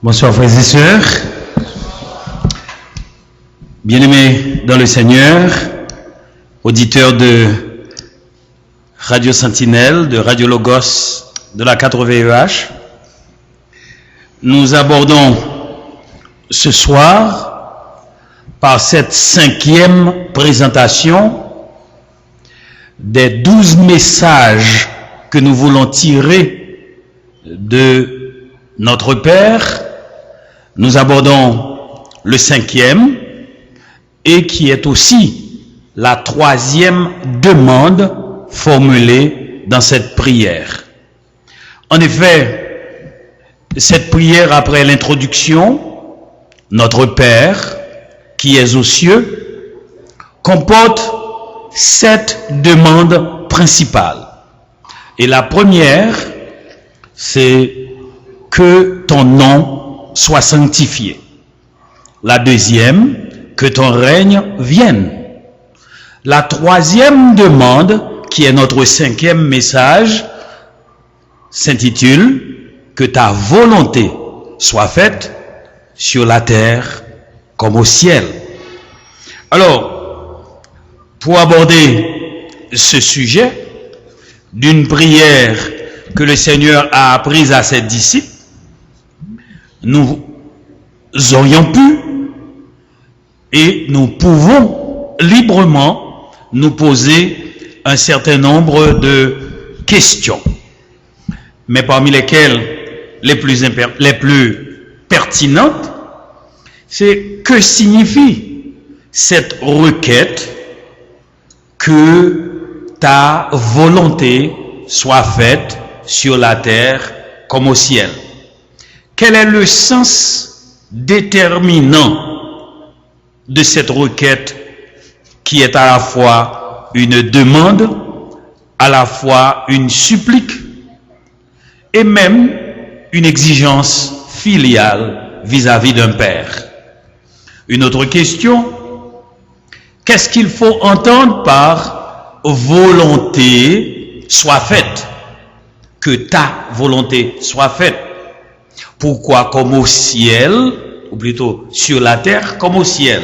Bonsoir frères et sœurs, bien-aimés dans le Seigneur, auditeurs de Radio Sentinelle, de Radio Logos, de la 4VEH. Nous abordons ce soir, par cette 5e présentation, des 12 messages que nous voulons tirer de notre Père. Nous abordons le 5e et qui est aussi la 3e demande formulée dans cette prière. En effet, cette prière après l'introduction, notre Père qui est aux cieux, comporte 7 demandes principales. Et la première, c'est que ton nom soit sanctifié. La deuxième, que ton règne vienne. La troisième demande, qui est notre 5e message, s'intitule que ta volonté soit faite sur la terre comme au ciel. Alors, pour aborder ce sujet d'une prière que le Seigneur a apprise à ses disciples, nous aurions pu et nous pouvons librement nous poser un certain nombre de questions, mais parmi lesquelles les plus pertinentes, c'est que signifie cette requête que ta volonté soit faite sur la terre comme au ciel. Quel est le sens déterminant de cette requête qui est à la fois une demande, à la fois une supplique et même une exigence filiale vis-à-vis d'un père? Une autre question, qu'est-ce qu'il faut entendre par volonté soit faite? Que ta volonté soit faite. Pourquoi comme au ciel, ou plutôt sur la terre comme au ciel?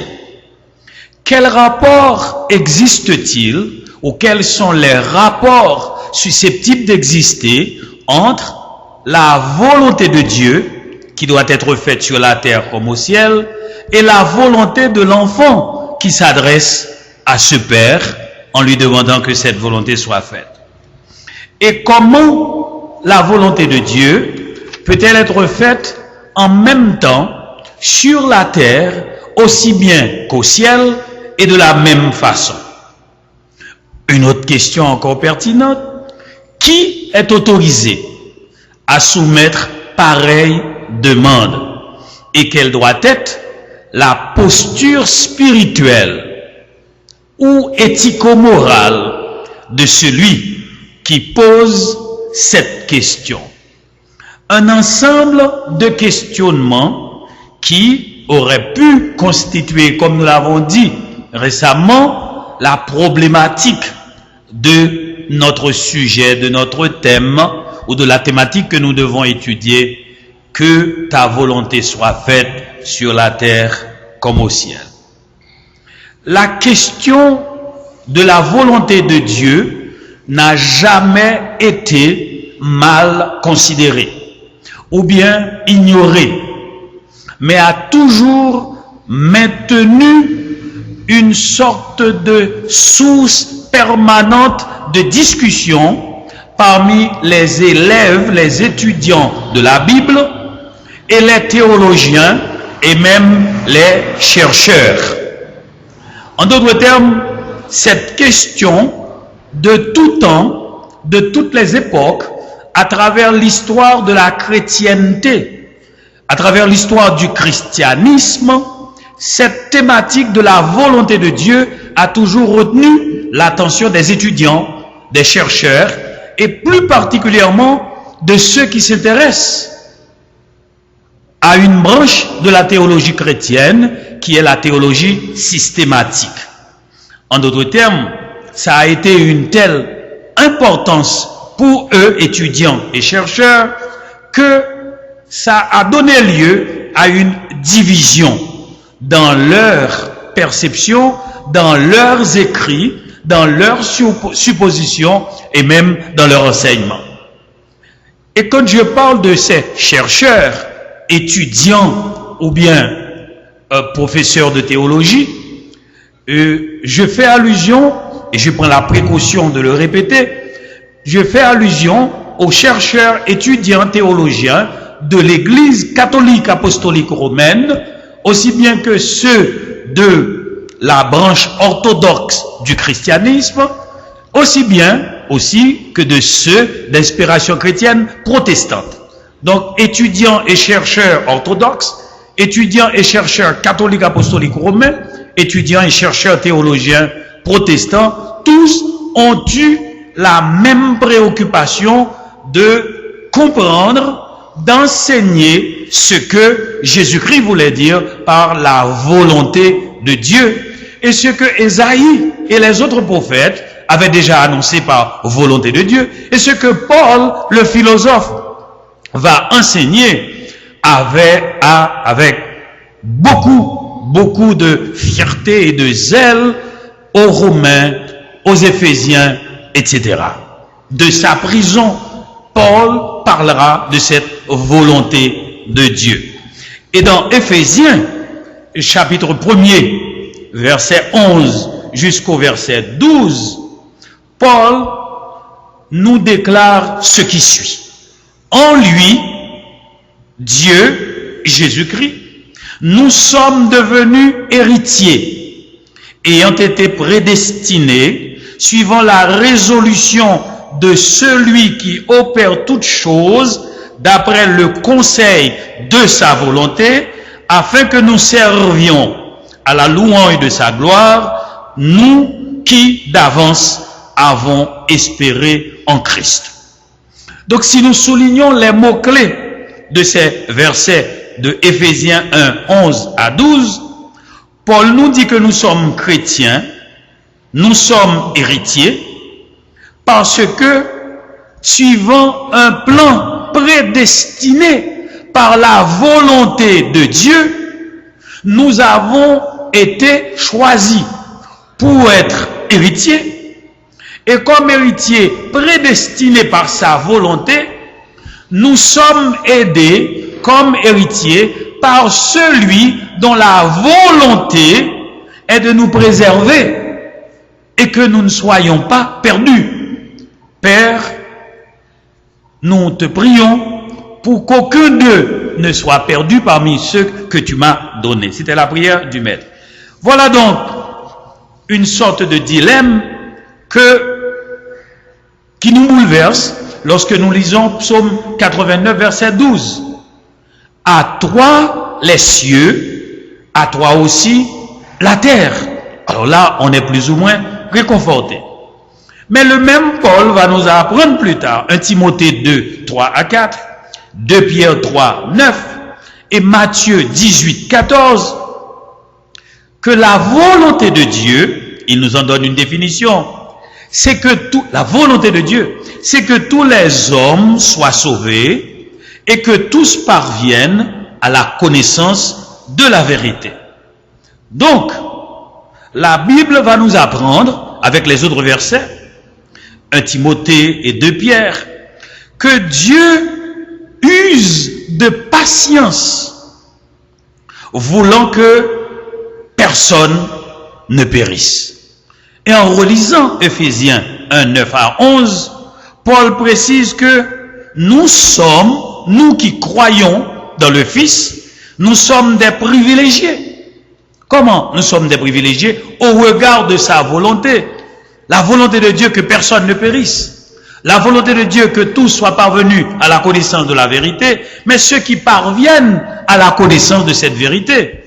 Quel rapport existe-t-il, ou quels sont les rapports susceptibles d'exister entre la volonté de Dieu, qui doit être faite sur la terre comme au ciel, et la volonté de l'enfant qui s'adresse à ce Père en lui demandant que cette volonté soit faite? Et comment la volonté de Dieu peut-elle être faite en même temps sur la terre aussi bien qu'au ciel et de la même façon? Une autre question encore pertinente, qui est autorisé à soumettre pareille demande et quelle doit être la posture spirituelle ou éthico-morale de celui qui pose cette question? Un ensemble de questionnements qui auraient pu constituer, comme nous l'avons dit récemment, la problématique de notre sujet, de notre thème, ou de la thématique que nous devons étudier, que ta volonté soit faite sur la terre comme au ciel. La question de la volonté de Dieu n'a jamais été mal considérée ou bien ignorée, mais a toujours maintenu une sorte de source permanente de discussion parmi les élèves, les étudiants de la Bible et les théologiens et même les chercheurs. En d'autres termes, cette question de tout temps, de toutes les époques, à travers l'histoire de la chrétienté, à travers l'histoire du christianisme, cette thématique de la volonté de Dieu a toujours retenu l'attention des étudiants, des chercheurs, et plus particulièrement de ceux qui s'intéressent à une branche de la théologie chrétienne qui est la théologie systématique. En d'autres termes, ça a été une telle importance pour eux, étudiants et chercheurs, que ça a donné lieu à une division dans leur perception, dans leurs écrits, dans leurs suppositions et même dans leur enseignement. Et quand je parle de ces chercheurs, étudiants ou bien professeurs de théologie, je fais allusion, et je prends la précaution de le répéter, je fais allusion aux chercheurs, étudiants, théologiens de l'Église catholique apostolique romaine, aussi bien que ceux de la branche orthodoxe du christianisme, aussi bien aussi que de ceux d'inspiration chrétienne protestante. Donc, étudiants et chercheurs orthodoxes, étudiants et chercheurs catholiques apostoliques romains, étudiants et chercheurs théologiens protestants, tous ont eu la même préoccupation de comprendre, d'enseigner ce que Jésus-Christ voulait dire par la volonté de Dieu, et ce que Ésaïe et les autres prophètes avaient déjà annoncé par volonté de Dieu, et ce que Paul, le philosophe, va enseigner avec beaucoup de fierté et de zèle aux Romains, aux Éphésiens, etc. De sa prison, Paul parlera de cette volonté de Dieu. Et dans Éphésiens, chapitre 1er, verset 11 jusqu'au verset 12, Paul nous déclare ce qui suit. En lui, Dieu, Jésus-Christ, nous sommes devenus héritiers, ayant été prédestinés, suivant la résolution de celui qui opère toutes choses, d'après le conseil de sa volonté, afin que nous servions à la louange de sa gloire, nous qui d'avance avons espéré en Christ. Donc si nous soulignons les mots-clés de ces versets de Éphésiens 1, 11 à 12, Paul nous dit que nous sommes chrétiens, nous sommes héritiers, parce que, suivant un plan prédestiné par la volonté de Dieu, nous avons été choisis pour être héritiers, et comme héritiers prédestinés par sa volonté, nous sommes aidés comme héritiers par celui dont la volonté est de nous préserver et que nous ne soyons pas perdus. Père, nous te prions pour qu'aucun d'eux ne soit perdu parmi ceux que tu m'as donnés. C'était la prière du Maître. Voilà donc une sorte de dilemme qui nous bouleverse lorsque nous lisons Psaume 89, verset 12. À toi les cieux, à toi aussi la terre. Alors là, on est plus ou moins réconforté. Mais le même Paul va nous apprendre plus tard, 1 Timothée 2, 3 à 4, 2 Pierre 3, 9 et Matthieu 18, 14, que la volonté de Dieu, il nous en donne une définition, c'est que la volonté de Dieu, c'est que tous les hommes soient sauvés et que tous parviennent à la connaissance de la vérité. Donc, la Bible va nous apprendre, avec les autres versets, 1 Timothée et 2 Pierre, que Dieu use de patience, voulant que personne ne périsse. Et en relisant Éphésiens 1, 9 à 11, Paul précise que nous sommes, nous qui croyons dans le Fils, nous sommes des privilégiés. Comment nous sommes des privilégiés? Au regard de sa volonté. La volonté de Dieu que personne ne périsse. La volonté de Dieu que tous soient parvenus à la connaissance de la vérité, mais ceux qui parviennent à la connaissance de cette vérité.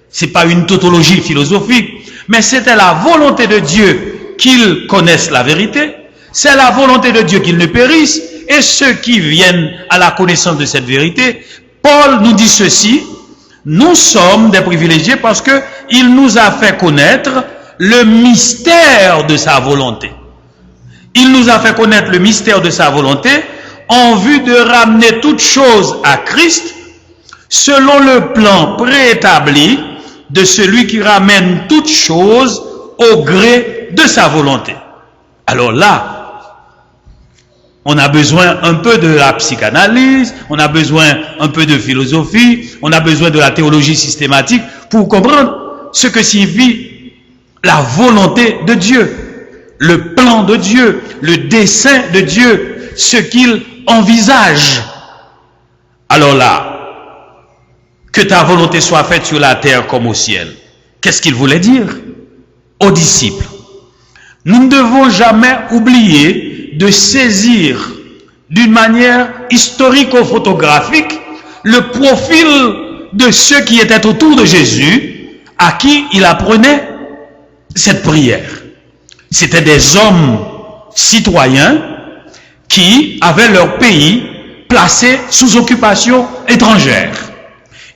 C'est pas une tautologie philosophique, mais c'était la volonté de Dieu qu'ils connaissent la vérité. C'est la volonté de Dieu qu'ils ne périssent, et ceux qui viennent à la connaissance de cette vérité. Paul nous dit ceci: nous sommes des privilégiés parce que il nous a fait connaître le mystère de sa volonté. Il nous a fait connaître le mystère de sa volonté en vue de ramener toutes choses à Christ, selon le plan préétabli de celui qui ramène toutes choses au gré de sa volonté. Alors là, on a besoin un peu de la psychanalyse, on a besoin un peu de philosophie, on a besoin de la théologie systématique pour comprendre ce que signifie la volonté de Dieu, le plan de Dieu, le dessein de Dieu, ce qu'il envisage. Alors là, que ta volonté soit faite sur la terre comme au ciel. Qu'est-ce qu'il voulait dire aux disciples? Nous ne devons jamais oublier de saisir d'une manière historico-photographique le profil de ceux qui étaient autour de Jésus, à qui il apprenait cette prière. C'étaient des hommes citoyens qui avaient leur pays placé sous occupation étrangère.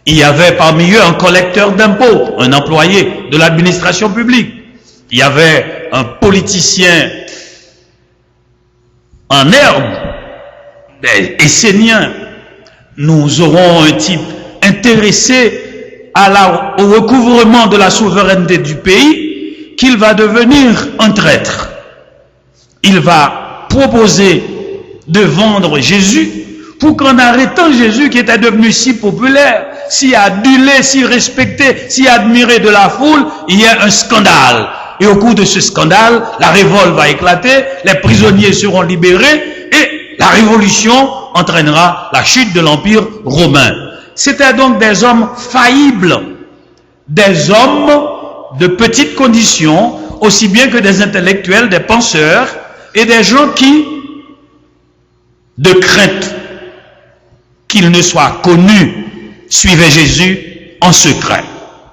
Il y avait parmi eux un collecteur d'impôts, un employé de l'administration publique. Il y avait un politicien en herbe, des Esséniens. Nous aurons un type intéressé au recouvrement de la souveraineté du pays, qu'il va devenir un traître. Il va proposer de vendre Jésus pour qu'en arrêtant Jésus, qui était devenu si populaire, si adulé, si respecté, si admiré de la foule, il y a un scandale. Et au cours de ce scandale, la révolte va éclater, les prisonniers seront libérés et la révolution entraînera la chute de l'Empire romain. C'étaient donc des hommes faillibles, des hommes de petites conditions, aussi bien que des intellectuels, des penseurs, et des gens qui, de crainte qu'il ne soit connu, suivaient Jésus en secret.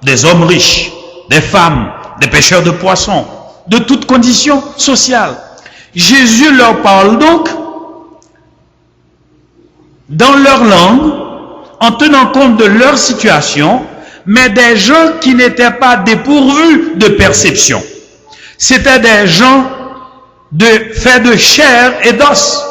Des hommes riches, des femmes, des pêcheurs de poissons, de toutes conditions sociales. Jésus leur parle donc dans leur langue, en tenant compte de leur situation, mais des gens qui n'étaient pas dépourvus de perception. C'étaient des gens faits de chair et d'os.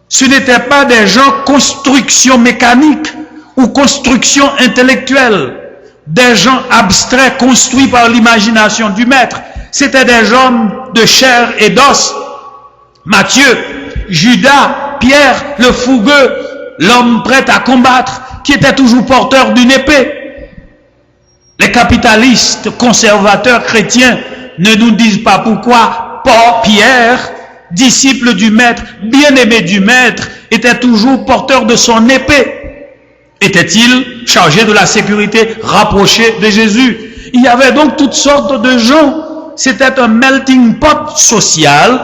Ce n'étaient pas des gens construction mécanique ou construction intellectuelle, des gens abstraits construits par l'imagination du maître. C'étaient des hommes de chair et d'os. Matthieu, Judas, Pierre, le fougueux, l'homme prêt à combattre, qui était toujours porteur d'une épée. Les capitalistes, conservateurs chrétiens ne nous disent pas pourquoi Paul, Pierre, disciple du maître, bien-aimé du maître, était toujours porteur de son épée. Était-il chargé de la sécurité rapproché de Jésus? Il y avait donc toutes sortes de gens. C'était un melting pot social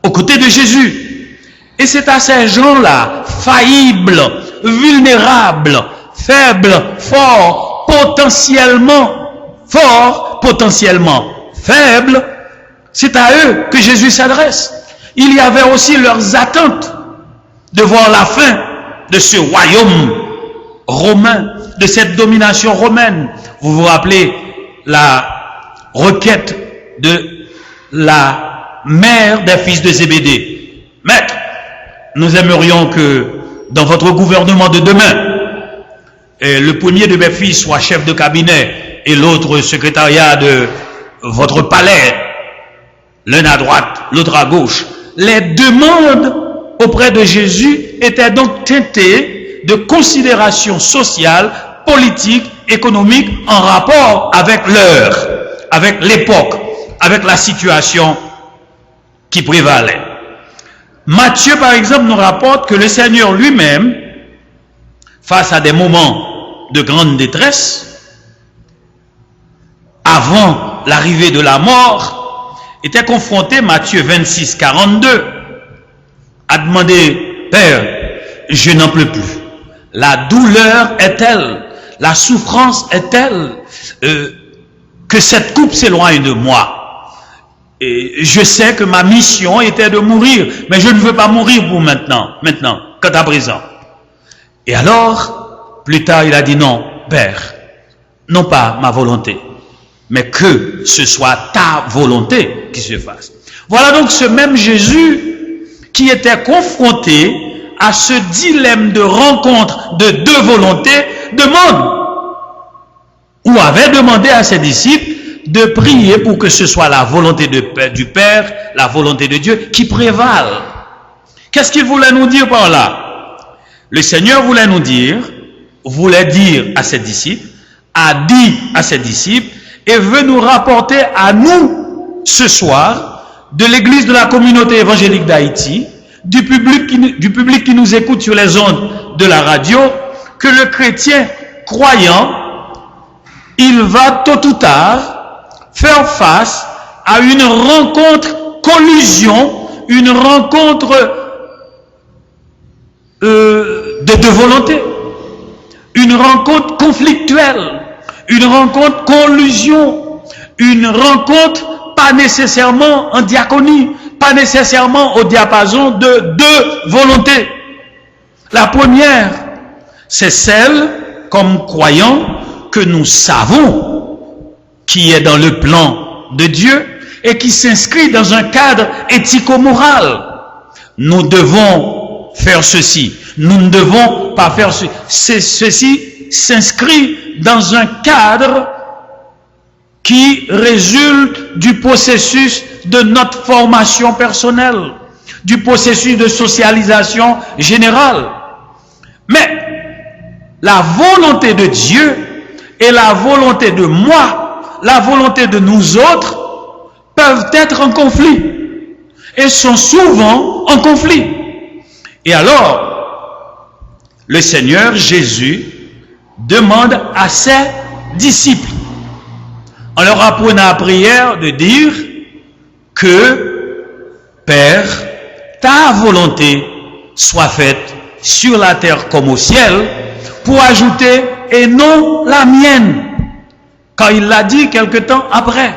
aux côtés de Jésus. Et c'est à ces gens-là, faillibles, vulnérables, faibles, forts, potentiellement faibles, c'est à eux que Jésus s'adresse. Il y avait aussi leurs attentes de voir la fin de ce royaume romain, de cette domination romaine. Vous vous rappelez la requête de la mère des fils de Zébédée. Maître, nous aimerions que dans votre gouvernement de demain, le premier de mes fils soit chef de cabinet et l'autre secrétariat de votre palais, l'un à droite, l'autre à gauche. Les demandes auprès de Jésus étaient donc teintées de considérations sociales, politiques, économiques en rapport avec l'heure, avec l'époque, avec la situation qui prévalait. Matthieu, par exemple, nous rapporte que le Seigneur lui-même, face à des moments de grande détresse, avant l'arrivée de la mort, était confronté, Matthieu 26, 42, à demander, Père, je n'en peux plus. La douleur est telle, la souffrance est telle, que cette coupe s'éloigne de moi. Et je sais que ma mission était de mourir, mais je ne veux pas mourir pour maintenant, quant à présent. Et alors, plus tard, il a dit non, Père, non pas ma volonté, mais que ce soit ta volonté qui se fasse. Voilà donc ce même Jésus qui était confronté à ce dilemme de rencontre de deux volontés, demande ou avait demandé à ses disciples de prier pour que ce soit la volonté du Père, la volonté de Dieu qui prévale. Qu'est-ce qu'il voulait nous dire par là? Le Seigneur voulait dire à ses disciples, a dit à ses disciples, et veut nous rapporter à nous ce soir, de l'église de la communauté évangélique d'Haïti, du public qui nous écoute sur les ondes de la radio, que le chrétien croyant, il va tôt ou tard faire face à une rencontre, collusion, une rencontre de deux volontés, une rencontre conflictuelle, une rencontre collusion, une rencontre pas nécessairement en diaconie, pas nécessairement au diapason de deux volontés. La première, c'est celle, comme croyants, que nous savons qui est dans le plan de Dieu et qui s'inscrit dans un cadre éthico-moral. Nous devons faire ceci, nous ne devons pas faire ceci. Ceci s'inscrit dans un cadre qui résulte du processus de notre formation personnelle, du processus de socialisation générale. Mais la volonté de Dieu et la volonté de moi, la volonté de nous autres, peuvent être en conflit et sont souvent en conflit. Et alors, le Seigneur Jésus demande à ses disciples, en leur apprenant à prière, de dire que Père, ta volonté soit faite sur la terre comme au ciel, pour ajouter et non la mienne, quand il l'a dit quelque temps après.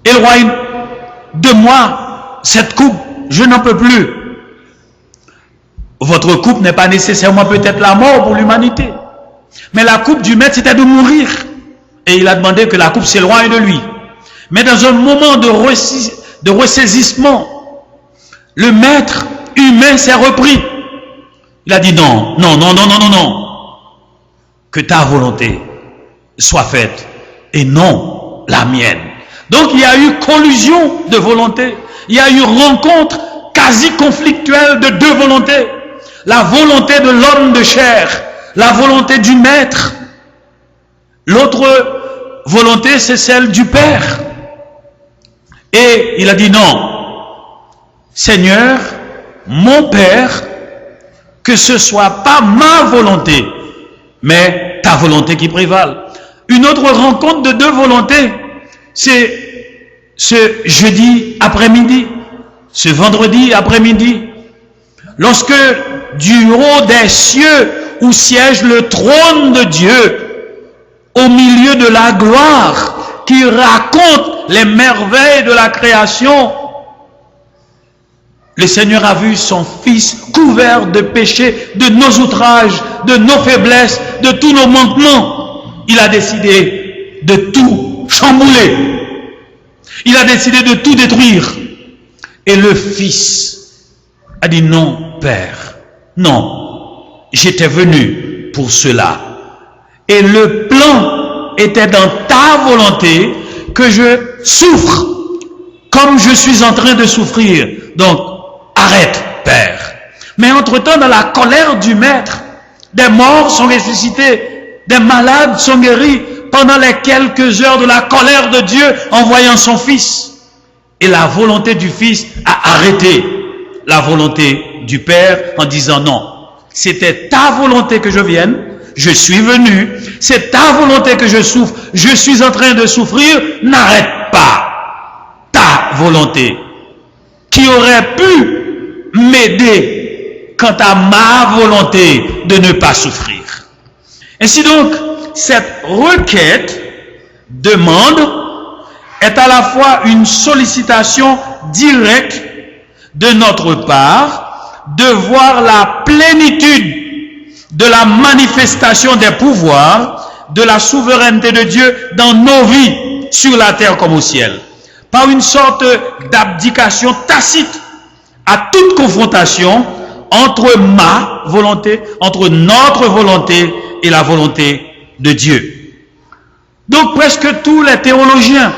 Éloigne de moi cette coupe, je n'en peux plus. Votre coupe n'est pas nécessairement peut-être la mort pour l'humanité, mais la coupe du maître c'était de mourir, et il a demandé que la coupe s'éloigne de lui. Mais dans un moment de ressaisissement, le maître humain s'est repris. Il a dit non, que ta volonté soit faite et non la mienne. Donc il y a eu collusion de volonté, il y a eu rencontre quasi conflictuelle de deux volontés. La volonté de l'homme de chair, la volonté du maître. L'autre volonté, c'est celle du Père. Et il a dit non, Seigneur, mon Père, que ce soit pas ma volonté, mais ta volonté qui prévale. Une autre rencontre de deux volontés, c'est ce jeudi après-midi, ce vendredi après-midi, lorsque du haut des cieux où siège le trône de Dieu, au milieu de la gloire qui raconte les merveilles de la création, le Seigneur a vu son Fils couvert de péchés, de nos outrages, de nos faiblesses, de tous nos manquements. Il a décidé de tout chambouler. Il a décidé de tout détruire. Et le Fils a dit non, Père, non, j'étais venu pour cela. Et le plan était dans ta volonté que je souffre comme je suis en train de souffrir. Donc, arrête, Père. Mais entre-temps, dans la colère du Maître, des morts sont ressuscités, des malades sont guéris pendant les quelques heures de la colère de Dieu en voyant son Fils. Et la volonté du Fils a arrêté la volonté du Père en disant non, c'était ta volonté que je vienne, je suis venu, c'est ta volonté que je souffre, je suis en train de souffrir, n'arrête pas ta volonté qui aurait pu m'aider quant à ma volonté de ne pas souffrir. Ainsi donc, cette requête, demande, est à la fois une sollicitation directe de notre part de voir la plénitude de la manifestation des pouvoirs de la souveraineté de Dieu dans nos vies sur la terre comme au ciel, par une sorte d'abdication tacite à toute confrontation entre ma volonté, entre notre volonté et la volonté de Dieu. Donc presque tous les théologiens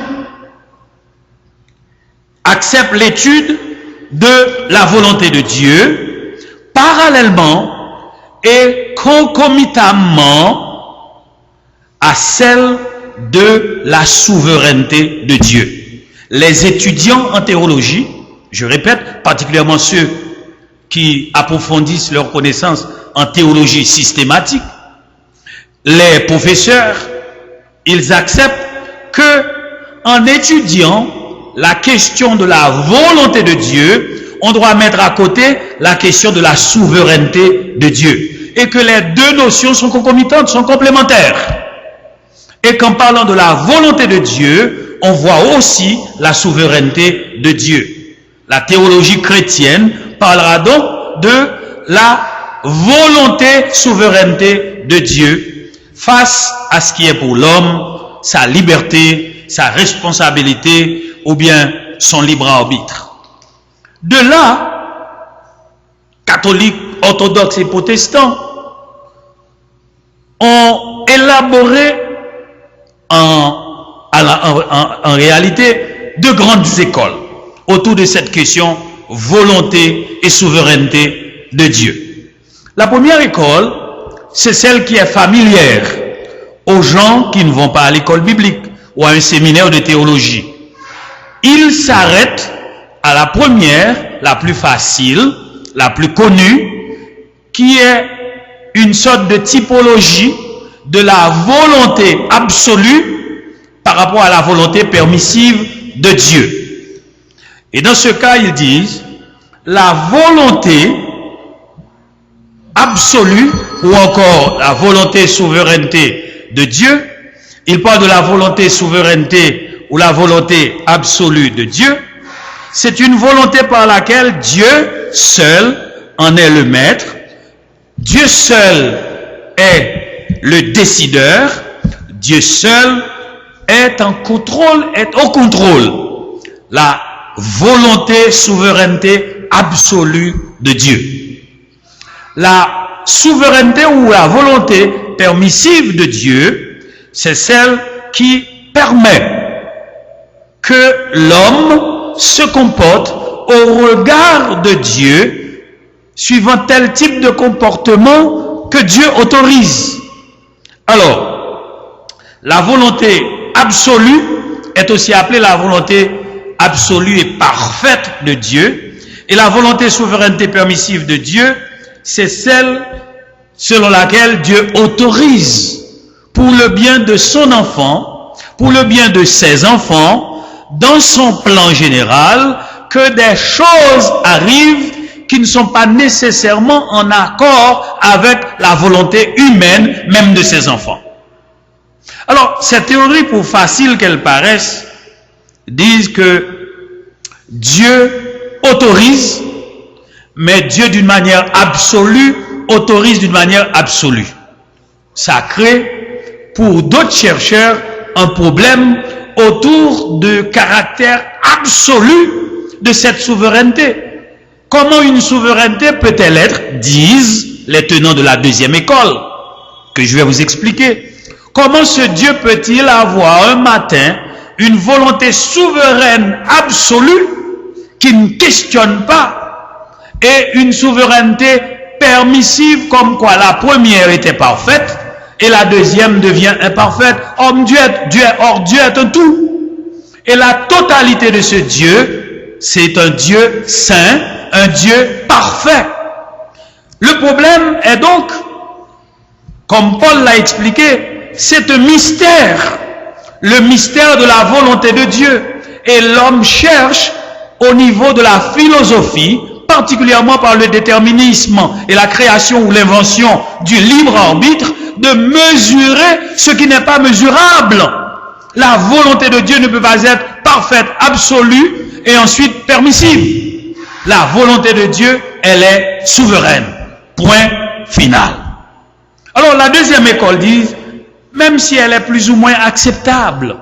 acceptent l'étude de la volonté de Dieu parallèlement et concomitamment à celle de la souveraineté de Dieu. Les étudiants en théologie, je répète, particulièrement ceux qui approfondissent leur connaissance en théologie systématique, les professeurs, ils acceptent que en étudiant la question de la volonté de Dieu, on doit mettre à côté la question de la souveraineté de Dieu. Et que les deux notions sont concomitantes, sont complémentaires. Et qu'en parlant de la volonté de Dieu, on voit aussi la souveraineté de Dieu. La théologie chrétienne parlera donc de la volonté, souveraineté de Dieu face à ce qui est pour l'homme, sa liberté, sa responsabilité ou bien son libre arbitre. De là, catholiques, orthodoxes et protestants ont élaboré en réalité de grandes écoles autour de cette question volonté et souveraineté de Dieu. La première école, c'est celle qui est familière aux gens qui ne vont pas à l'école biblique ou à un séminaire de théologie. Ils s'arrêtent à la première, la plus facile, la plus connue, qui est une sorte de typologie de la volonté absolue par rapport à la volonté permissive de Dieu. Et dans ce cas, ils disent la volonté absolue ou encore la volonté souveraineté de Dieu. Ils parlent de la volonté souveraineté ou la volonté absolue de Dieu. C'est une volonté par laquelle Dieu seul en est le maître. Dieu seul est le décideur. Dieu seul est en contrôle, est au contrôle. La volonté, souveraineté absolue de Dieu. La souveraineté ou la volonté permissive de Dieu, c'est celle qui permet que l'homme se comporte au regard de Dieu suivant tel type de comportement que Dieu autorise. Alors, la volonté absolue est aussi appelée la volonté absolue et parfaite de Dieu. Et la volonté souveraineté permissive de Dieu, c'est celle selon laquelle Dieu autorise pour le bien de son enfant, pour le bien de ses enfants, dans son plan général, que des choses arrivent qui ne sont pas nécessairement en accord avec la volonté humaine, même de ses enfants. Alors, cette théorie, pour facile qu'elle paraisse, disent que Dieu autorise, mais Dieu d'une manière absolue autorise d'une manière absolue. Ça crée pour d'autres chercheurs un problème autour du caractère absolu de cette souveraineté. Comment une souveraineté peut-elle être, disent les tenants de la deuxième école, que je vais vous expliquer. Comment ce Dieu peut-il avoir un matin une volonté souveraine absolue qui ne questionne pas et une souveraineté permissive comme quoi la première était parfaite et la deuxième devient imparfaite. Or Dieu est un tout. Et la totalité de ce Dieu, c'est un Dieu saint, un Dieu parfait. Le problème est donc, comme Paul l'a expliqué, c'est un mystère. Le mystère de la volonté de Dieu. Et l'homme cherche au niveau de la philosophie, particulièrement par le déterminisme et la création ou l'invention du libre arbitre, de mesurer ce qui n'est pas mesurable. La volonté de Dieu ne peut pas être parfaite, absolue et ensuite permissive. La volonté de Dieu, elle est souveraine. Point final. Alors la deuxième école dit, même si elle est plus ou moins acceptable,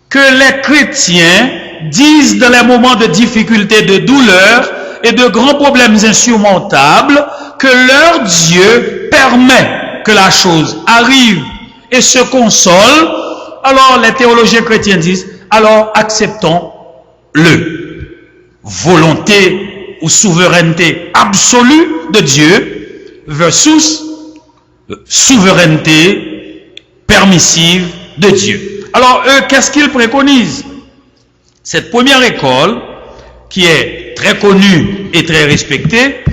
que les chrétiens disent dans les moments de difficulté, de douleur, et de grands problèmes insurmontables que leur Dieu permet que la chose arrive et se console, alors les théologiens chrétiens disent, alors acceptons-le. Volonté ou souveraineté absolue de Dieu versus souveraineté permissive de Dieu. Alors eux, qu'est-ce qu'ils préconisent? Cette première école, qui est très connue et très respectée,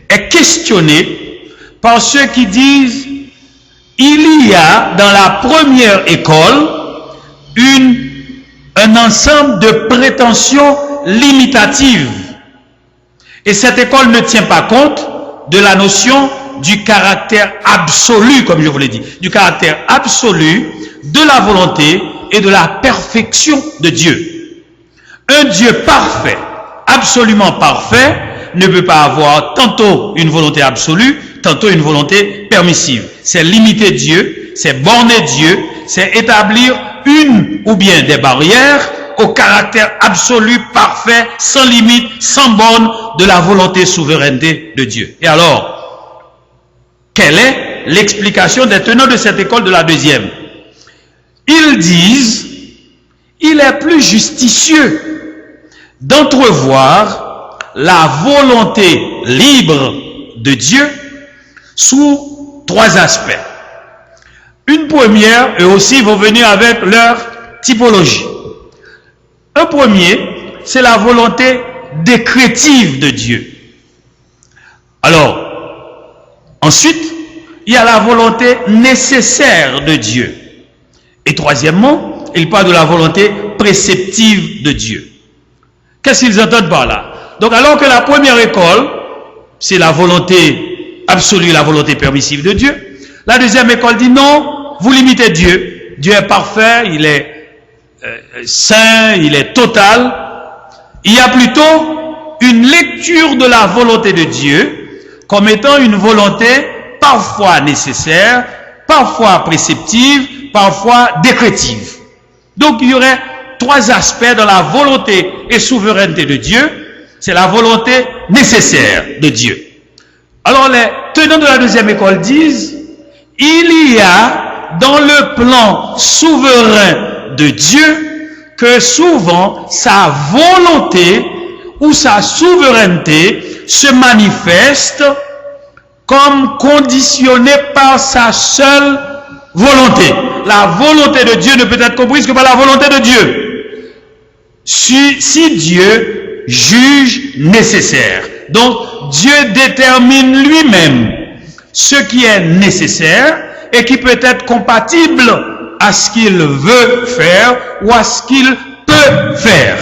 est questionnée par ceux qui disent il y a dans la première école un ensemble de prétentions limitatives. Et cette école ne tient pas compte de la notion du caractère absolu, comme je vous l'ai dit, du caractère absolu de la volonté et de la perfection de Dieu. Un Dieu parfait, absolument parfait, ne peut pas avoir tantôt une volonté absolue, tantôt une volonté permissive. C'est limiter Dieu, c'est borner Dieu, c'est établir une ou bien des barrières au caractère absolu, parfait, sans limite, sans borne de la volonté souveraineté de Dieu. Et alors, quelle est l'explication des tenants de cette école de la deuxième? Ils disent, il est plus justicieux d'entrevoir la volonté libre de Dieu sous trois aspects. Une première, eux aussi vont venir avec leur typologie. Un premier, c'est la volonté décrétive de Dieu. Alors, ensuite, il y a la volonté nécessaire de Dieu. Et troisièmement, il parle de la volonté préceptive de Dieu. Qu'est-ce qu'ils entendent par là? Donc, alors que la première école, c'est la volonté absolue, la volonté permissive de Dieu, la deuxième école dit non, vous limitez Dieu. Dieu est parfait, il est saint, il est total. Il y a plutôt une lecture de la volonté de Dieu comme étant une volonté parfois nécessaire, parfois préceptive, parfois décrétive. Donc il y aurait trois aspects dans la volonté et souveraineté de Dieu. C'est la volonté nécessaire de Dieu. Alors les tenants de la deuxième école disent, il y a dans le plan souverain de Dieu que souvent sa volonté ou sa souveraineté se manifeste comme conditionnée par sa seule volonté. La volonté de Dieu ne peut être comprise que par la volonté de Dieu. Si Dieu juge nécessaire. Donc Dieu détermine lui-même ce qui est nécessaire et qui peut être compatible à ce qu'il veut faire ou à ce qu'il peut faire.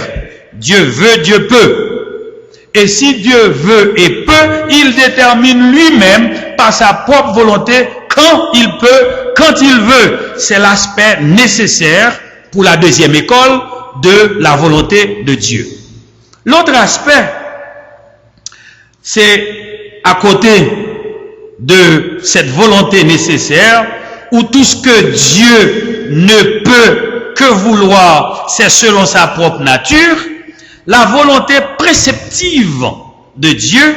Dieu veut, Dieu peut. Et si Dieu veut et peut, il détermine lui-même par sa propre volonté quand il peut, quand il veut. C'est l'aspect nécessaire pour la deuxième école de la volonté de Dieu. L'autre aspect, c'est à côté de cette volonté nécessaire, où tout ce que Dieu ne peut que vouloir, c'est selon sa propre nature, la volonté préceptive de Dieu,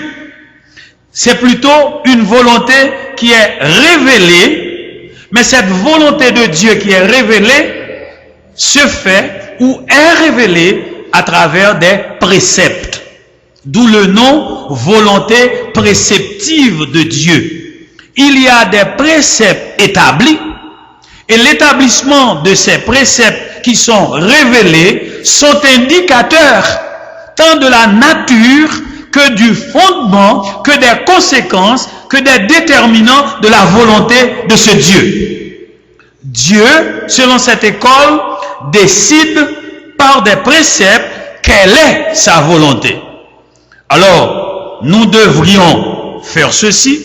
c'est plutôt une volonté qui est révélée, mais cette volonté de Dieu qui est révélée se fait ou est révélée à travers des préceptes. D'où le nom volonté préceptive de Dieu. Il y a des préceptes établis et l'établissement de ces préceptes qui sont révélés sont indicateurs tant de la nature que du fondement, que des conséquences, que des déterminants de la volonté de ce Dieu. Dieu, selon cette école, décide par des préceptes quelle est sa volonté. Alors, nous devrions faire ceci,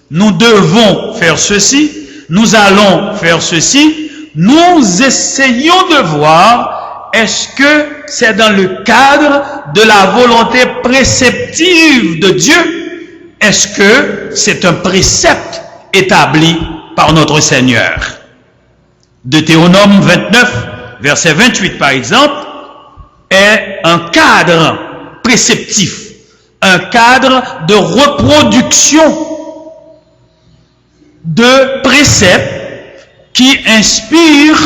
nous devons faire ceci, nous allons faire ceci, nous essayons de voir est-ce que c'est dans le cadre de la volonté préceptive de Dieu, est-ce que c'est un précepte établi par notre Seigneur. Deutéronome 29, verset 28 par exemple, est un cadre préceptif un cadre de reproduction de préceptes qui inspire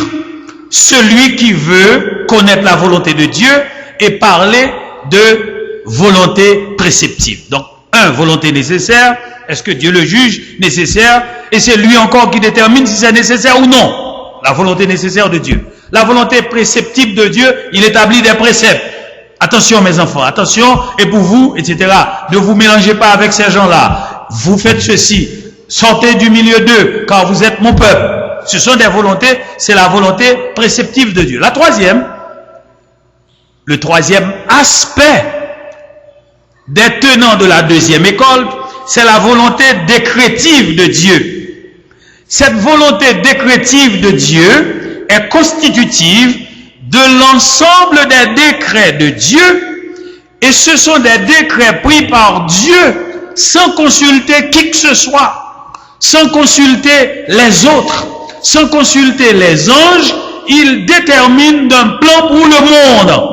celui qui veut connaître la volonté de Dieu et parler de volonté préceptive. Donc, volonté nécessaire, est-ce que Dieu le juge nécessaire? Et c'est lui encore qui détermine si c'est nécessaire ou non. La volonté nécessaire de Dieu. La volonté préceptive de Dieu, il établit des préceptes. Attention mes enfants, attention, et pour vous, etc. Ne vous mélangez pas avec ces gens-là. Vous faites ceci. Sortez du milieu d'eux, car vous êtes mon peuple. Ce sont des volontés, c'est la volonté préceptive de Dieu. Le troisième aspect des tenants de la deuxième école, c'est la volonté décrétive de Dieu. Cette volonté décrétive de Dieu est constitutive de l'ensemble des décrets de Dieu, et ce sont des décrets pris par Dieu sans consulter qui que ce soit, sans consulter les autres, sans consulter les anges. Il détermine d'un plan pour le monde.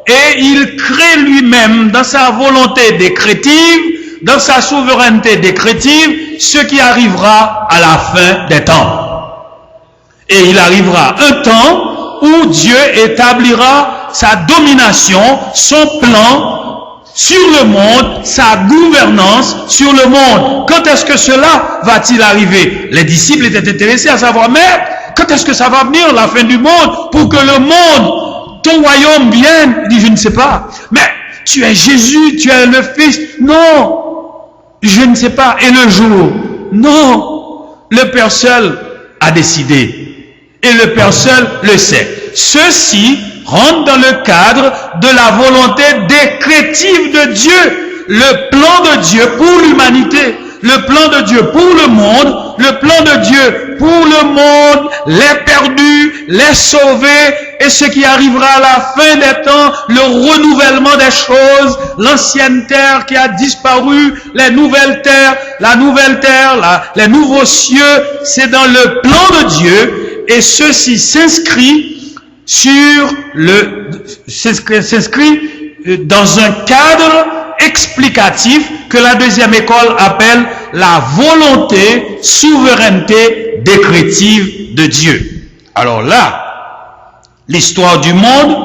Et il crée lui-même, dans sa volonté décrétive, dans sa souveraineté décrétive, ce qui arrivera à la fin des temps. Et il arrivera un temps où Dieu établira sa domination, son plan sur le monde, sa gouvernance sur le monde. Quand est-ce que cela va-t-il arriver? Les disciples étaient intéressés à savoir, mais quand est-ce que ça va venir, la fin du monde, pour que le monde, ton royaume vienne? Il dit, je ne sais pas. Mais tu es Jésus, tu es le Fils. Non, je ne sais pas. Et le jour? Non, le Père seul a décidé. Et le Père seul le sait. Ceci rentre dans le cadre de la volonté décrétive de Dieu. Le plan de Dieu pour l'humanité. Le plan de Dieu pour le monde, le plan de Dieu pour le monde, les perdus, les sauvés, et ce qui arrivera à la fin des temps, le renouvellement des choses, l'ancienne terre qui a disparu, les nouvelles terres, la nouvelle terre, les nouveaux cieux, c'est dans le plan de Dieu, et ceci s'inscrit dans un cadre explicatif que la deuxième école appelle la volonté, souveraineté décrétive de Dieu. Alors là, l'histoire du monde,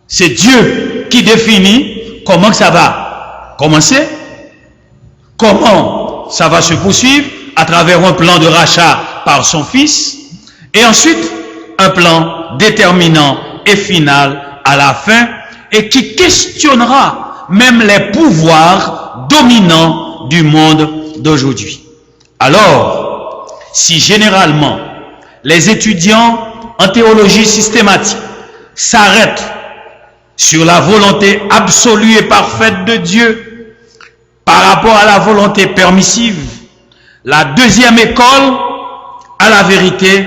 c'est Dieu qui définit comment ça va commencer, comment ça va se poursuivre à travers un plan de rachat par son Fils, et ensuite un plan déterminant et final à la fin, et qui questionnera même les pouvoirs dominants du monde d'aujourd'hui. Alors, si généralement les étudiants en théologie systématique s'arrêtent sur la volonté absolue et parfaite de Dieu par rapport à la volonté permissive, la deuxième école, à la vérité,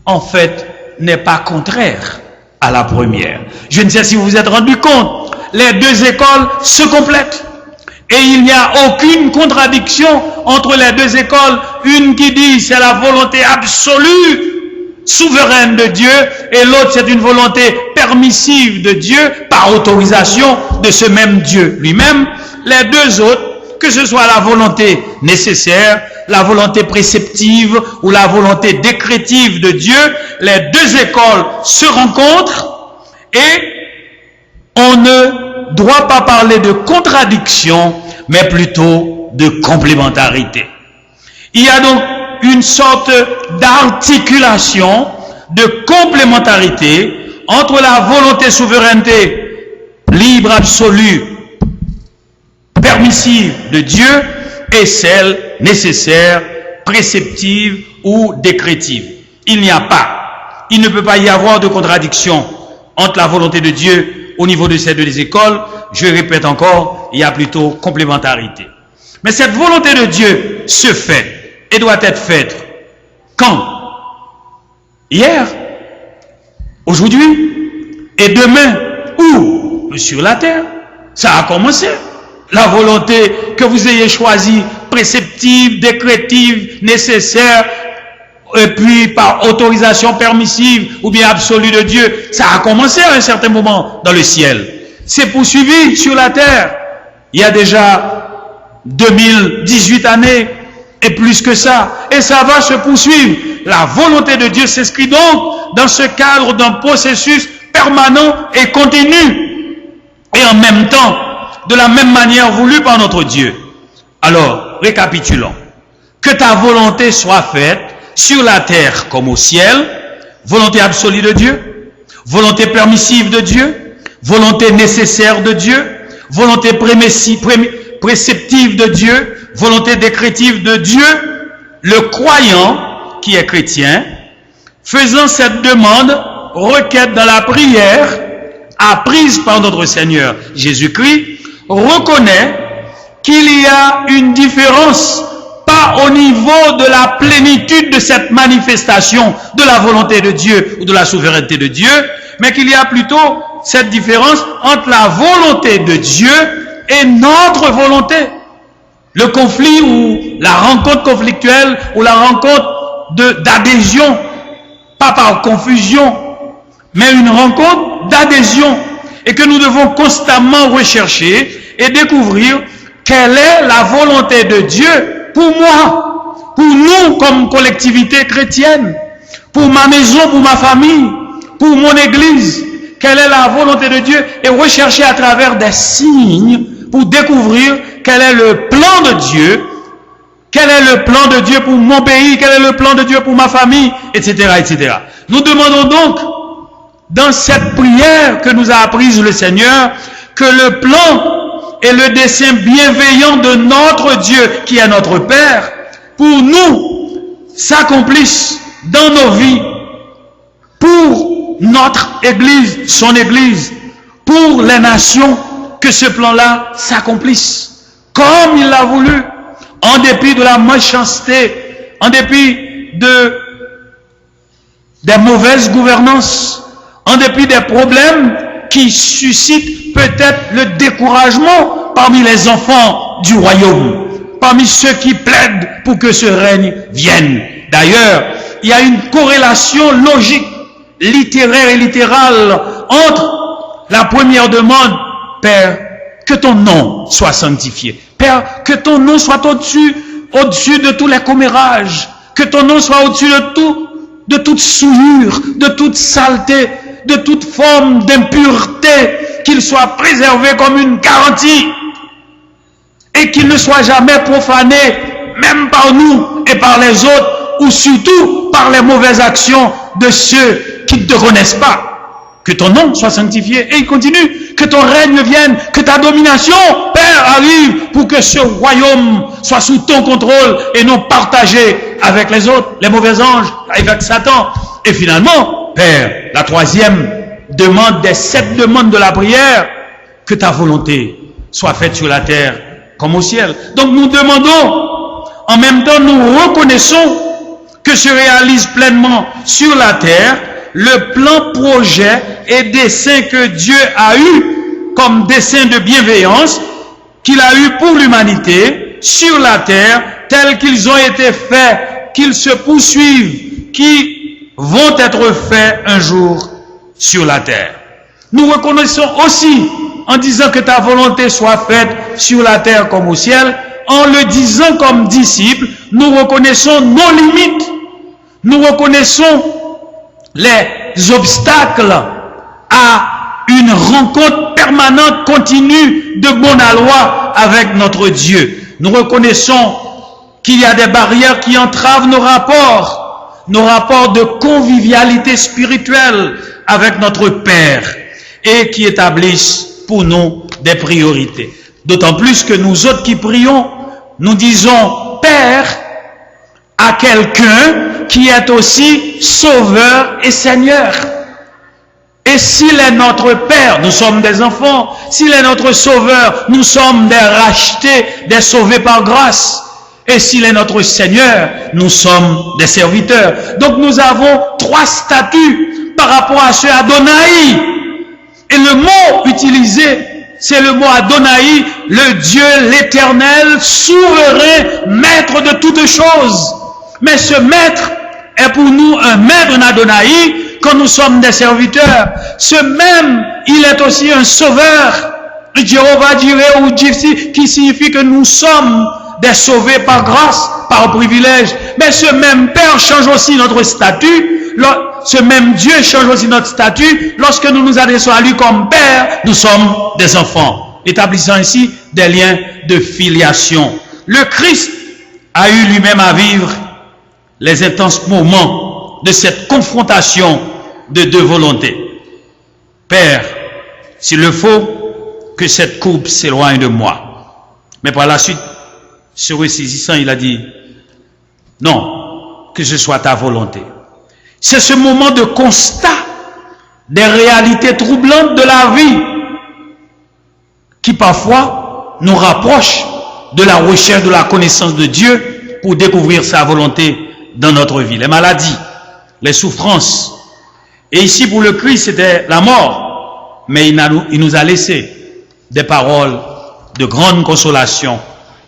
en fait, n'est pas contraire à la première. Je ne sais si vous vous êtes rendu compte, les deux écoles se complètent. Et il n'y a aucune contradiction entre les deux écoles. Une qui dit c'est la volonté absolue, souveraine de Dieu, et l'autre c'est une volonté permissive de Dieu, par autorisation de ce même Dieu lui-même. Les deux autres, que ce soit la volonté nécessaire, la volonté préceptive ou la volonté décrétive de Dieu, les deux écoles se rencontrent et on ne doit pas parler de contradiction, mais plutôt de complémentarité. Il y a donc une sorte d'articulation, de complémentarité entre la volonté souveraineté libre, absolue, permissive de Dieu et celle nécessaire, préceptive ou décrétive. Il ne peut pas y avoir de contradiction entre la volonté de Dieu au niveau de ces deux écoles. Je répète encore, il y a plutôt complémentarité. Mais cette volonté de Dieu se fait et doit être faite quand? Hier, aujourd'hui et demain. Où? Sur la terre. Ça a commencé. La volonté que vous ayez choisie, préceptive, décrétive, nécessaire, et puis par autorisation permissive ou bien absolue de Dieu, ça a commencé à un certain moment dans le ciel. C'est poursuivi sur la terre. il y a déjà 2018 années et plus que ça. Et ça va se poursuivre. La volonté de Dieu s'inscrit donc dans ce cadre d'un processus permanent et continu. Et en même temps, de la même manière voulue par notre Dieu. Alors, récapitulons. Que ta volonté soit faite sur la terre comme au ciel. Volonté absolue de Dieu. Volonté permissive de Dieu. Volonté nécessaire de Dieu. Volonté préceptive de Dieu. Volonté décrétive de Dieu. Le croyant qui est chrétien, faisant cette demande, requête dans la prière, apprise par notre Seigneur Jésus-Christ, reconnaît qu'il y a une différence, pas au niveau de la plénitude de cette manifestation de la volonté de Dieu ou de la souveraineté de Dieu, mais qu'il y a plutôt cette différence entre la volonté de Dieu et notre volonté. Le conflit ou la rencontre conflictuelle ou la rencontre d'adhésion, pas par confusion, mais une rencontre d'adhésion, et que nous devons constamment rechercher et découvrir quelle est la volonté de Dieu pour moi, pour nous comme collectivité chrétienne, pour ma maison, pour ma famille, pour mon église. Quelle est la volonté de Dieu, et rechercher à travers des signes pour découvrir quel est le plan de Dieu. Quel est le plan de Dieu pour mon pays? Quel est le plan de Dieu pour ma famille? Etc., etc. Nous demandons donc, dans cette prière que nous a apprise le Seigneur, que le plan et le dessein bienveillant de notre Dieu, qui est notre Père, pour nous, s'accomplissent dans nos vies, pour notre Église, son Église, pour les nations, que ce plan-là s'accomplisse, comme il l'a voulu, en dépit de la méchanceté, en dépit des mauvaises gouvernances, en dépit des problèmes qui suscitent peut-être le découragement parmi les enfants du royaume, parmi ceux qui plaident pour que ce règne vienne. D'ailleurs, il y a une corrélation logique, littéraire et littérale entre la première demande, Père, que ton nom soit sanctifié. Père, que ton nom soit au-dessus de tous les commérages, que ton nom soit au-dessus de toute souillure, de toute saleté, de toute forme d'impureté, qu'il soit préservé comme une garantie et qu'il ne soit jamais profané, même par nous et par les autres, ou surtout par les mauvaises actions de ceux qui ne te connaissent pas. Que ton nom soit sanctifié. Et il continue, que ton règne vienne, que ta domination, Père, arrive pour que ce royaume soit sous ton contrôle et non partagé avec les autres, les mauvais anges, avec Satan. Et finalement, Père, la troisième demande des 7 demandes de la prière, que ta volonté soit faite sur la terre comme au ciel. Donc nous demandons, en même temps nous reconnaissons que se réalise pleinement sur la terre le plan, projet et dessein que Dieu a eu comme dessein de bienveillance qu'il a eu pour l'humanité sur la terre, tels qu'ils ont été faits, qu'ils se poursuivent, qui vont être faits un jour sur la terre. Nous reconnaissons aussi, en disant que ta volonté soit faite sur la terre comme au ciel, en le disant comme disciples, nous reconnaissons nos limites, nous reconnaissons les obstacles à une rencontre permanente, continue, de bonne aloi avec notre Dieu. Nous reconnaissons qu'il y a des barrières qui entravent nos rapports de convivialité spirituelle avec notre Père et qui établissent pour nous des priorités. D'autant plus que nous autres qui prions, nous disons Père à quelqu'un qui est aussi Sauveur et Seigneur. Et s'il est notre Père, nous sommes des enfants. S'il est notre Sauveur, nous sommes des rachetés, des sauvés par grâce. Et s'il est notre Seigneur, nous sommes des serviteurs. Donc nous avons 3 statuts par rapport à ce Adonai. Et le mot utilisé, c'est le mot Adonai, le Dieu, l'Éternel, souverain, maître de toutes choses. Mais ce maître est pour nous un maître, un Adonai, quand nous sommes des serviteurs. Ce même, il est aussi un sauveur. Jéhovah Jireh ou Gypsy, qui signifie que nous sommes des sauvés par grâce, par privilège. Mais ce même Père change aussi notre statut. Ce même Dieu change aussi notre statut. Lorsque nous nous adressons à lui comme Père, nous sommes des enfants, établissant ainsi des liens de filiation. Le Christ a eu lui-même à vivre les intenses moments de cette confrontation de deux volontés. Père, s'il le faut, que cette coupe s'éloigne de moi. Mais par la suite, se ressaisissant, il a dit, non, que ce soit ta volonté. C'est ce moment de constat des réalités troublantes de la vie qui parfois nous rapproche de la recherche de la connaissance de Dieu pour découvrir sa volonté dans notre vie. Les maladies, les souffrances. Et ici pour le Christ, c'était la mort. Mais il nous a laissé des paroles de grande consolation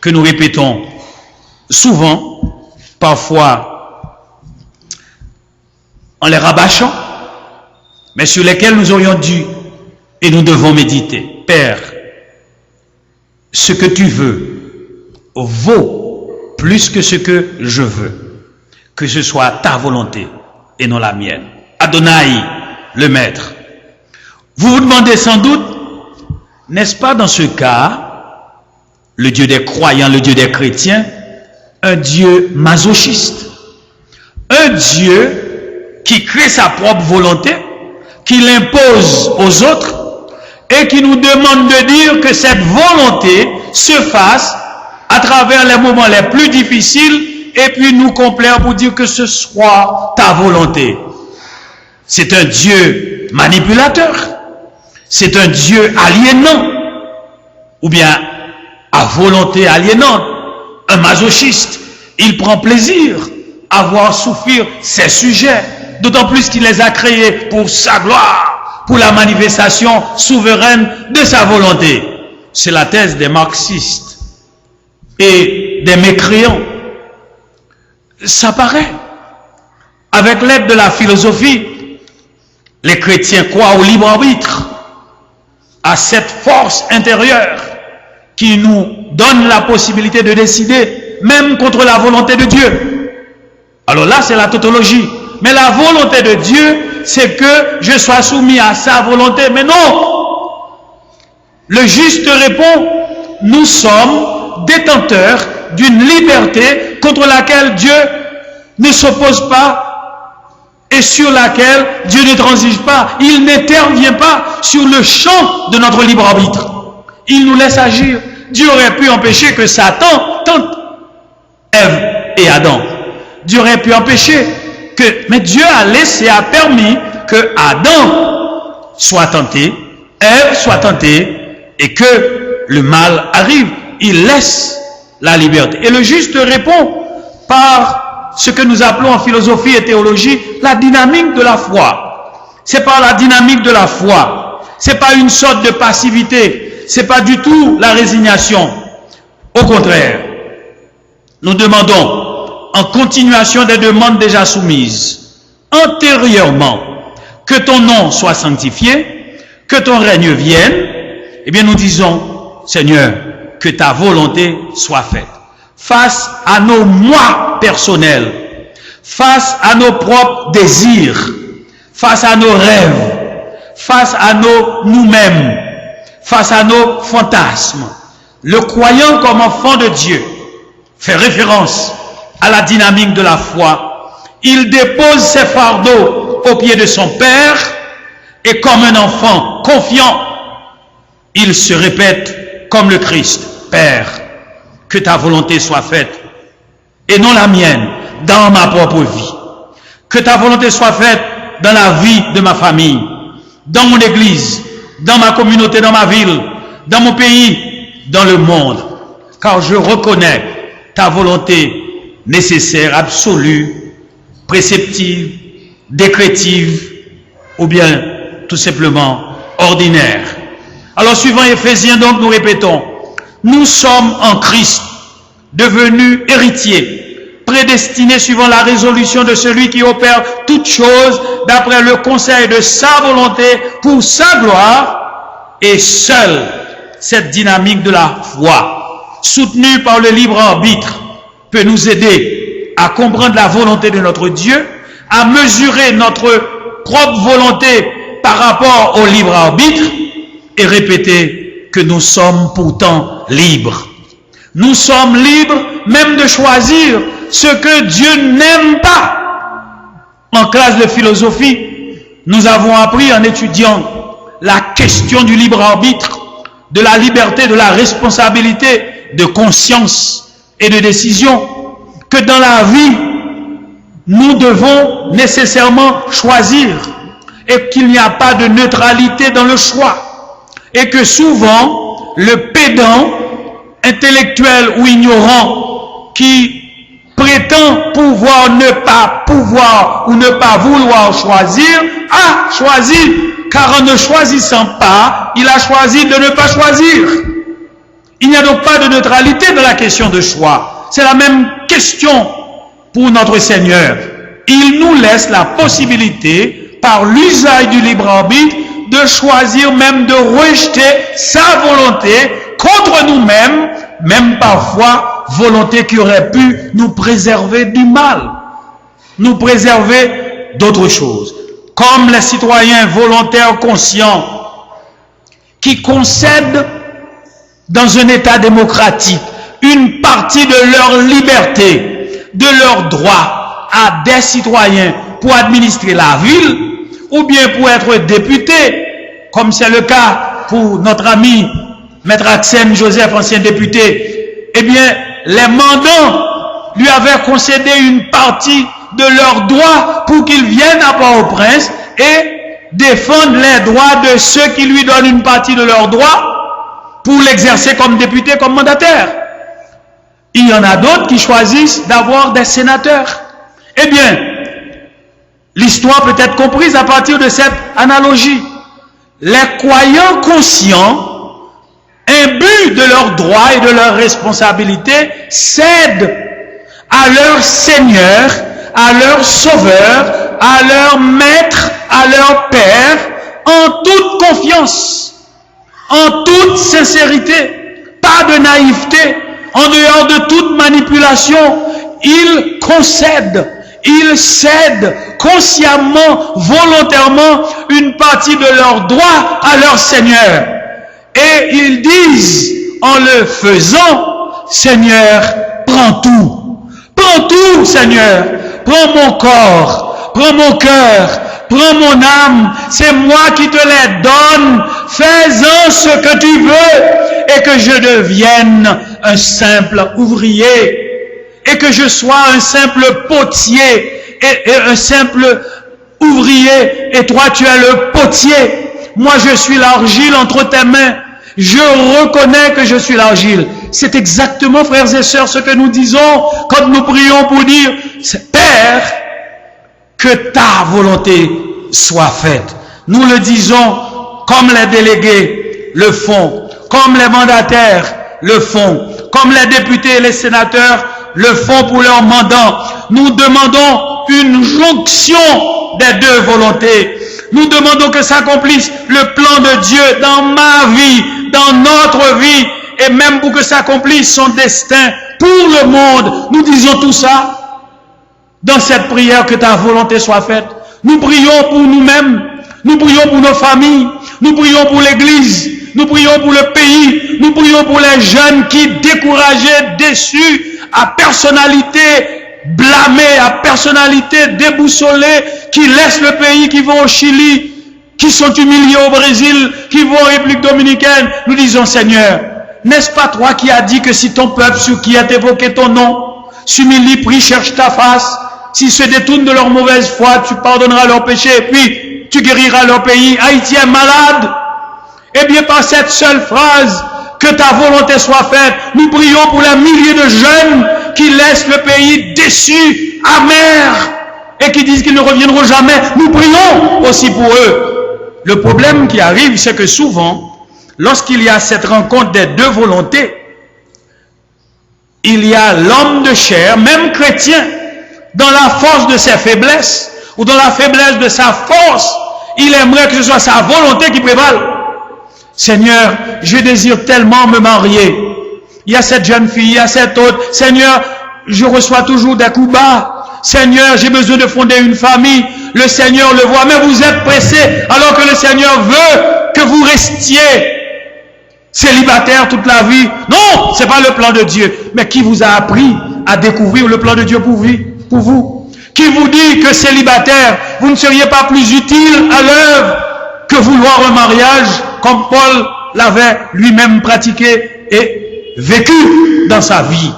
que nous répétons souvent, parfois en les rabâchant, mais sur lesquelles nous aurions dû et nous devons méditer. Père, ce que tu veux vaut plus que ce que je veux, que ce soit ta volonté et non la mienne. Adonai, le Maître. Vous vous demandez sans doute, n'est-ce pas dans ce cas, le Dieu des croyants, le Dieu des chrétiens, un Dieu masochiste, un Dieu qui crée sa propre volonté, qui l'impose aux autres et qui nous demande de dire que cette volonté se fasse à travers les moments les plus difficiles et puis nous complaire pour dire que ce soit ta volonté. C'est un Dieu manipulateur, c'est un Dieu aliénant ou bien à volonté aliénante, un masochiste. Il prend plaisir à voir souffrir ses sujets, d'autant plus qu'il les a créés pour sa gloire, pour la manifestation souveraine de sa volonté. C'est la thèse des marxistes et des mécréants. Ça paraît. Avec l'aide de la philosophie, les chrétiens croient au libre arbitre, à cette force intérieure qui nous donne la possibilité de décider, même contre la volonté de Dieu. Alors là, c'est la tautologie. Mais la volonté de Dieu, c'est que je sois soumis à sa volonté. Mais non! Le juste répond, nous sommes détenteurs d'une liberté contre laquelle Dieu ne s'oppose pas et sur laquelle Dieu ne transige pas. Il n'intervient pas sur le champ de notre libre arbitre. Il nous laisse agir. Dieu aurait pu empêcher que Satan tente Ève et Adam. Dieu aurait pu empêcher que... Mais Dieu a permis que Adam soit tenté, Ève soit tentée, et que le mal arrive. Il laisse la liberté. Et le juste répond par ce que nous appelons en philosophie et théologie la dynamique de la foi. C'est par la dynamique de la foi. C'est pas une sorte de passivité. C'est pas du tout la résignation. Au contraire, nous demandons, en continuation des demandes déjà soumises, antérieurement, que ton nom soit sanctifié, que ton règne vienne. Eh bien, nous disons, Seigneur, que ta volonté soit faite. Face à nos moi personnels, face à nos propres désirs, face à nos rêves, face à nos nous-mêmes, face à nos fantasmes. Le croyant comme enfant de Dieu fait référence à la dynamique de la foi. Il dépose ses fardeaux aux pieds de son Père et comme un enfant confiant, il se répète comme le Christ. Père, que ta volonté soit faite et non la mienne dans ma propre vie. Que ta volonté soit faite dans la vie de ma famille, dans mon église, dans ma communauté, dans ma ville, dans mon pays, dans le monde. Car je reconnais ta volonté nécessaire, absolue, préceptive, décrétive ou bien tout simplement ordinaire. Alors suivant Éphésiens, donc nous répétons, nous sommes en Christ, devenus héritiers, prédestinés suivant la résolution de celui qui opère toutes choses d'après le conseil de sa volonté pour sa gloire, et seul cette dynamique de la foi, soutenue par le libre arbitre, peut nous aider à comprendre la volonté de notre Dieu, à mesurer notre propre volonté par rapport au libre arbitre et répéter que nous sommes pourtant libres. Nous sommes libres même de choisir ce que Dieu n'aime pas. En classe de philosophie, nous avons appris en étudiant la question du libre arbitre, de la liberté, de la responsabilité, de conscience et de décision, que dans la vie, nous devons nécessairement choisir et qu'il n'y a pas de neutralité dans le choix. Et que souvent, le pédant, intellectuel ou ignorant, qui prétend pouvoir ou ne pas vouloir choisir, a choisi, car en ne choisissant pas, il a choisi de ne pas choisir. Il n'y a donc pas de neutralité dans la question de choix. C'est la même question pour notre Seigneur. Il nous laisse la possibilité, par l'usage du libre arbitre, de choisir, même de rejeter sa volonté contre nous-mêmes, même parfois volonté qui aurait pu nous préserver du mal, nous préserver d'autres choses. Comme les citoyens volontaires conscients qui concèdent dans un État démocratique une partie de leur liberté, de leur droit à des citoyens pour administrer la ville, ou bien pour être député, comme c'est le cas pour notre ami Maître Axène Joseph, ancien député, eh bien, les mandants lui avaient concédé une partie de leurs droits pour qu'ils viennent à Port-au-Prince et défendent les droits de ceux qui lui donnent une partie de leurs droits pour l'exercer comme député, comme mandataire. Il y en a d'autres qui choisissent d'avoir des sénateurs. Eh bien, l'histoire peut être comprise à partir de cette analogie. Les croyants conscients, imbus de leurs droits et de leurs responsabilités, cèdent à leur Seigneur, à leur Sauveur, à leur Maître, à leur Père, en toute confiance, en toute sincérité, pas de naïveté, en dehors de toute manipulation. Ils concèdent, ils cèdent consciemment, volontairement, une partie de leurs droits à leur Seigneur. Et ils disent, en le faisant, Seigneur, prends tout. Prends tout, Seigneur. Prends mon corps, prends mon cœur, prends mon âme. C'est moi qui te les donne. Fais-en ce que tu veux et que je devienne un simple ouvrier et que je sois un simple potier et un simple ouvrier et toi tu es le potier. Moi je suis l'argile entre tes mains. Je reconnais que je suis l'argile. C'est exactement, frères et sœurs, ce que nous disons quand nous prions pour dire Père, que ta volonté soit faite. Nous le disons comme les délégués le font, comme les mandataires le font, comme les députés et les sénateurs le font pour leurs mandants. Nous demandons une jonction des deux volontés. Nous demandons que s'accomplisse le plan de Dieu dans ma vie, dans notre vie, et même pour que s'accomplisse son destin pour le monde. Nous disons tout ça dans cette prière, que ta volonté soit faite. Nous prions pour nous-mêmes, nous prions pour nos familles, nous prions pour l'Église, nous prions pour le pays, nous prions pour les jeunes qui, découragés, déçus, à personnalité blâmés, à personnalité déboussolée, qui laissent le pays, qui vont au Chili, qui sont humiliés au Brésil, qui vont en République dominicaine. Nous disons, Seigneur, n'est-ce pas toi qui as dit que si ton peuple sur qui est évoqué ton nom s'humilie, prie, cherche ta face, s'ils se détournent de leur mauvaise foi, tu pardonneras leurs péchés et puis tu guériras leur pays. Haïti est malade. Eh bien, par cette seule phrase, que ta volonté soit faite, nous prions pour les milliers de jeunes qui laissent le pays déçu, amer, et qui disent qu'ils ne reviendront jamais. Nous prions aussi pour eux. Le problème qui arrive, c'est que souvent, lorsqu'il y a cette rencontre des deux volontés, il y a l'homme de chair, même chrétien, dans la force de ses faiblesses, ou dans la faiblesse de sa force, il aimerait que ce soit sa volonté qui prévale. Seigneur, je désire tellement me marier. Il y a cette jeune fille, il y a cette autre. Seigneur, je reçois toujours des coups bas. Seigneur, j'ai besoin de fonder une famille. Le Seigneur le voit, mais vous êtes pressé alors que le Seigneur veut que vous restiez célibataire toute la vie. Non, c'est pas le plan de Dieu. Mais qui vous a appris à découvrir le plan de Dieu pour vous? Qui vous dit que célibataire, vous ne seriez pas plus utile à l'œuvre que vouloir un mariage comme Paul l'avait lui-même pratiqué et vécu dans sa vie?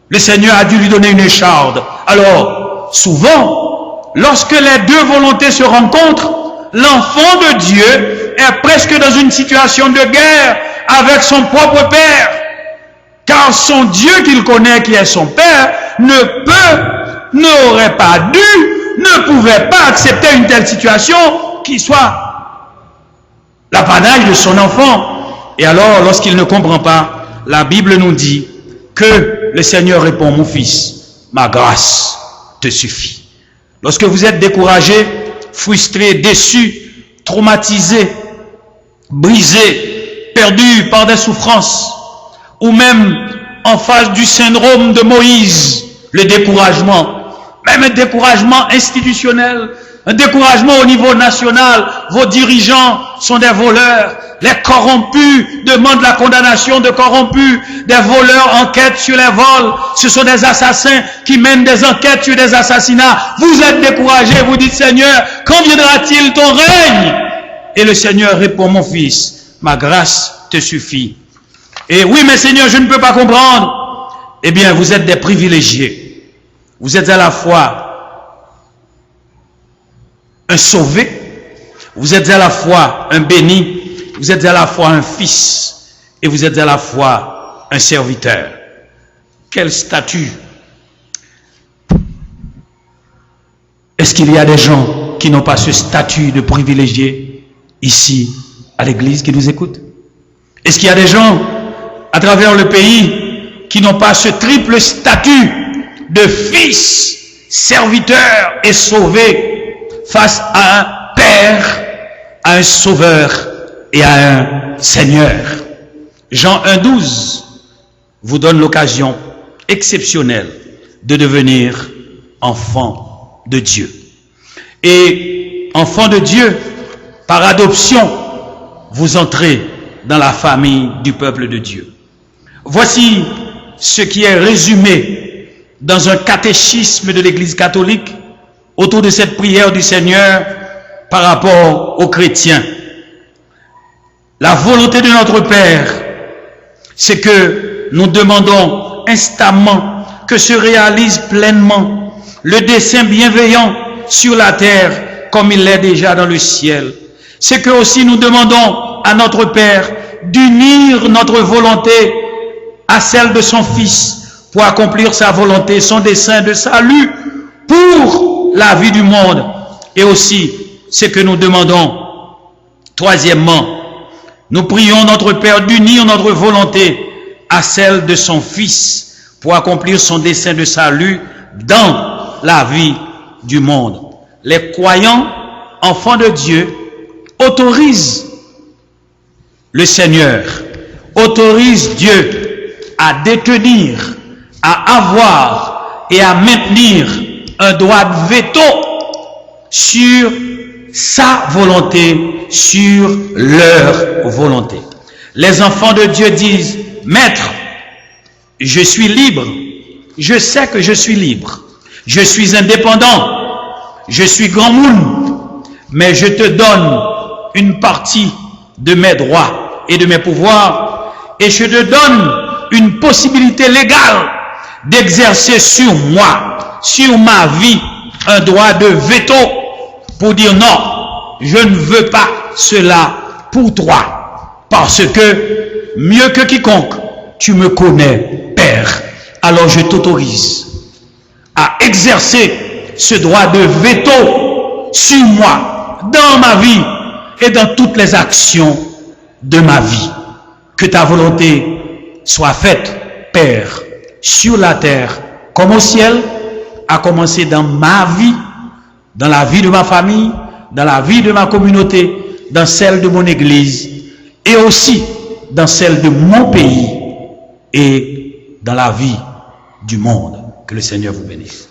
Le Seigneur a dû lui donner une écharde. Alors, souvent, lorsque les deux volontés se rencontrent, l'enfant de Dieu est presque dans une situation de guerre avec son propre père. Car son Dieu qu'il connaît, qui est son père, n'aurait pas dû, ne pouvait pas accepter une telle situation qui soit l'apanage de son enfant. Et alors, lorsqu'il ne comprend pas, la Bible nous dit que le Seigneur répond: mon fils, ma grâce te suffit. Lorsque vous êtes découragé, frustré, déçu, traumatisé, brisé, perdu par des souffrances, ou même en face du syndrome de Moïse, le découragement, même un découragement institutionnel, un découragement au niveau national, vos dirigeants sont des voleurs, les corrompus demandent la condamnation de corrompus, des voleurs enquêtent sur les vols, ce sont des assassins qui mènent des enquêtes sur des assassinats. Vous êtes découragés, vous dites: Seigneur, quand viendra-t-il ton règne? Et le Seigneur répond: mon fils, ma grâce te suffit. Et oui, mais Seigneur, je ne peux pas comprendre. Eh bien, vous êtes des privilégiés. Vous êtes à la fois un sauvé, vous êtes à la fois un béni, vous êtes à la fois un fils, et vous êtes à la fois un serviteur. Quel statut! Est-ce qu'il y a des gens qui n'ont pas ce statut de privilégié ici à l'église qui nous écoutent? Est-ce qu'il y a des gens à travers le pays qui n'ont pas ce triple statut de fils, serviteur et sauvé face à un Père, à un Sauveur et à un Seigneur? Jean 1,12 vous donne l'occasion exceptionnelle de devenir enfant de Dieu. Et enfant de Dieu, par adoption, vous entrez dans la famille du peuple de Dieu. Voici ce qui est résumé dans un catéchisme de l'Église catholique autour de cette prière du Seigneur par rapport aux chrétiens. La volonté de notre Père, c'est que nous demandons instamment que se réalise pleinement le dessein bienveillant sur la terre comme il l'est déjà dans le ciel. C'est que aussi nous demandons à notre Père d'unir notre volonté à celle de son Fils pour accomplir sa volonté, son dessein de salut pour la vie du monde. Et aussi, c'est que nous demandons, troisièmement, nous prions notre Père d'unir notre volonté à celle de son Fils pour accomplir son dessein de salut dans la vie du monde. Les croyants, enfants de Dieu, autorisent le Seigneur, autorisent Dieu à détenir, à avoir et à maintenir un droit de veto sur sa volonté, sur leur volonté. Les enfants de Dieu disent: Maître, je suis libre, je sais que je suis libre, je suis indépendant, je suis grand monde, mais je te donne une partie de mes droits et de mes pouvoirs, et je te donne une possibilité légale d'exercer sur moi, sur ma vie, un droit de veto pour dire non, je ne veux pas cela pour toi, parce que mieux que quiconque, tu me connais, Père. Alors je t'autorise à exercer ce droit de veto sur moi, dans ma vie et dans toutes les actions de ma vie. Que ta volonté soit faite, Père, sur la terre comme au ciel, à commencer dans ma vie, dans la vie de ma famille, dans la vie de ma communauté, dans celle de mon église et aussi dans celle de mon pays et dans la vie du monde. Que le Seigneur vous bénisse.